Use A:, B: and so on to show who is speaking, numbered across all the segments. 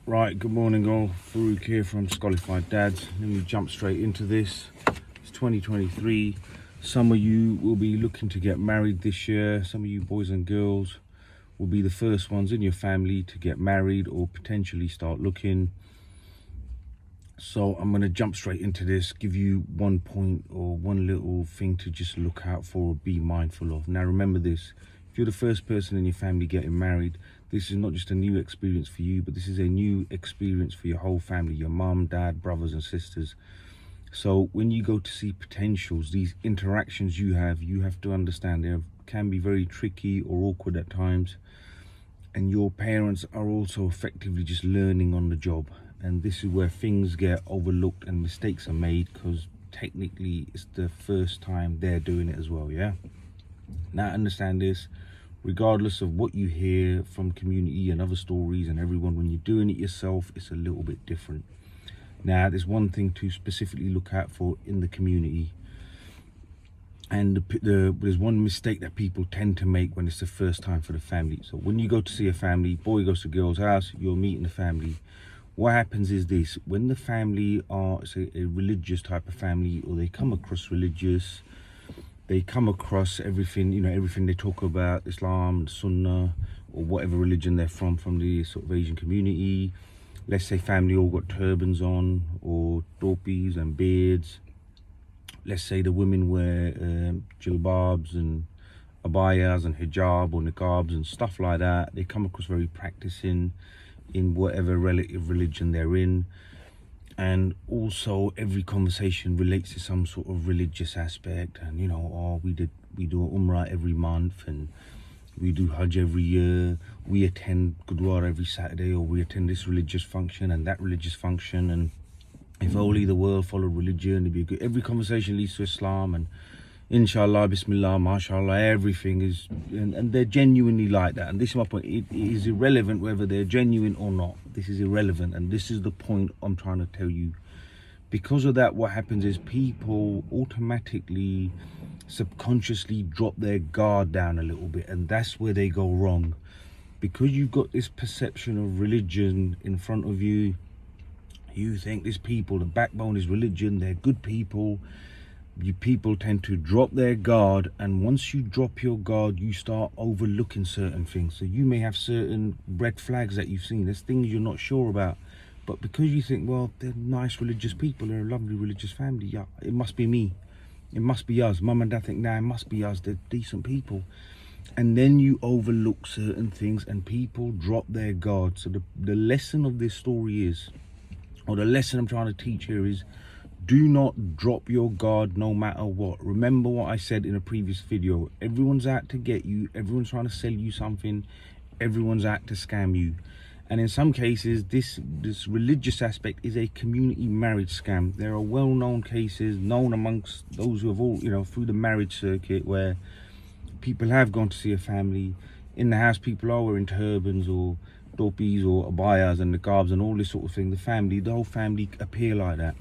A: Right, good morning all. Farouk here from Scolified Dads. Let me jump straight into this. It's 2023. Some of you will be looking to get married this year. Some of you boys and girls will be the first ones in your family to get married or potentially start looking. So I'm going to jump straight into this, give you one point or one little thing to just look out for or be mindful of. Now remember this, if you're the first person in your family getting married, this is not just a new experience for you, but this is a new experience for your whole family, your mum, dad, brothers and sisters. So when you go to see potentials, these interactions you have to understand they can be very tricky or awkward at times. And your parents are also effectively just learning on the job. And this is where things get overlooked and mistakes are made because technically it's the first time they're doing it as well, yeah? Now understand this, regardless of what you hear from community and other stories and everyone, when you're doing it yourself, it's a little bit different. Now there's one thing to specifically look out for in the community. And there's one mistake that people tend to make when it's the first time for the family. So when you go to see a family, boy goes to girl's house, you're meeting the family. What happens is this, when the family are, say, a religious type of family, or they come across religious, they come across everything, you know, everything they talk about, Islam, Sunnah, or whatever religion they're from the sort of Asian community. Let's say family all got turbans on, or topis and beards. Let's say the women wear jilbabs and abayas and hijab or niqabs and stuff like that. They come across very practicing in whatever relative religion they're in. And also every conversation relates to some sort of religious aspect. And you know, oh, we do Umrah every month, and we do Hajj every year, we attend Gurdwara every Saturday, or we attend this religious function and that religious function, and if only the world followed religion, it'd be good. Every conversation leads to Islam, and inshallah, bismillah, mashallah, everything is, and they're genuinely like that. And this is my point, it is irrelevant whether they're genuine or not. This is irrelevant, and this is the point I'm trying to tell you. Because of that, what happens is people automatically, subconsciously drop their guard down a little bit, and that's where they go wrong. Because you've got this perception of religion in front of you, you think these people, the backbone is religion, they're good people. You people tend to drop their guard, and once you drop your guard, you start overlooking certain things. So you may have certain red flags that you've seen, there's things you're not sure about, but because you think, well, they're nice religious people, they're a lovely religious family, yeah, it must be me, it must be us. Mum and dad think, nah, it must be us, they're decent people. And then you overlook certain things and people drop their guard. So the lesson of this story is, or the lesson I'm trying to teach here is, do not drop your guard no matter what. Remember what I said in a previous video. Everyone's out to get you. Everyone's trying to sell you something. Everyone's out to scam you. And in some cases, this religious aspect is a community marriage scam. There are well-known cases, known amongst those who have all, you know, through the marriage circuit, where people have gone to see a family. In the house, people are wearing turbans or topis or abayas and niqabs and all this sort of thing. The whole family appear like that.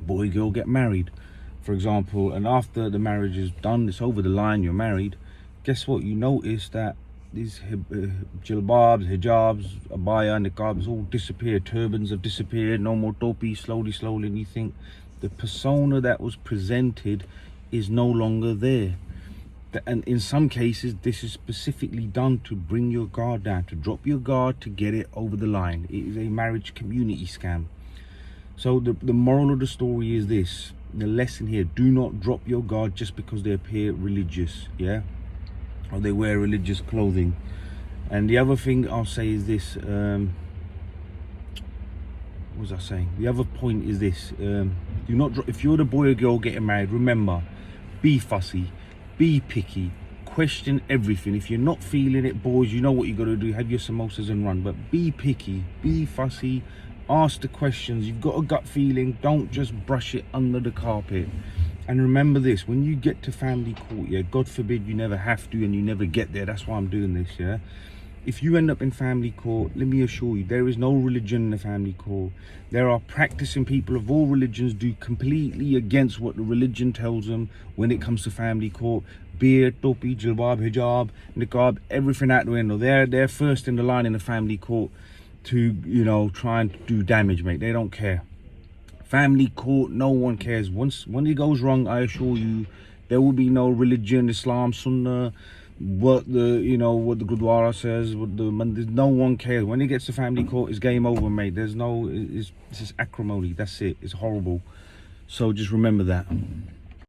A: Boy, girl get married, for example, and after the marriage is done, it's over the line, you're married. Guess what? You notice that these jilbabs, hijabs, abaya, niqabs all disappeared. Turbans have disappeared. No more topis. Slowly, and you think the persona that was presented is no longer there. And in some cases, this is specifically done to bring your guard down, to drop your guard, to get it over the line. It is a marriage community scam. So the moral of the story is this, the lesson here, do not drop your guard just because they appear religious, yeah? Or they wear religious clothing. And the other thing I'll say is this, what was I saying? The other point is this, do not drop, if you're the boy or girl getting married, remember, be fussy. Be picky, question everything. If you're not feeling it, boys, you know what you got to do, have your samosas and run. But be picky, be fussy, ask the questions. You've got a gut feeling, don't just brush it under the carpet. And remember this, when you get to family court, yeah, God forbid you never have to and you never get there, that's why I'm doing this, yeah? If you end up in family court, let me assure you, there is no religion in the family court. There are practicing people of all religions do completely against what the religion tells them when it comes to family court. Beard, topi, jilbab, hijab, niqab, everything out the window. They're first in the line in the family court. to, you know, try and do damage, mate. They don't care. Family court, no one cares. When it goes wrong, I assure you, there will be no religion, Islam, Sunnah, what the, you know, what the Gurdwara says, what the Mandir, no one cares. When it gets to family court, it's game over, mate. There's no, it's just acrimony. That's it. It's horrible. So just remember that.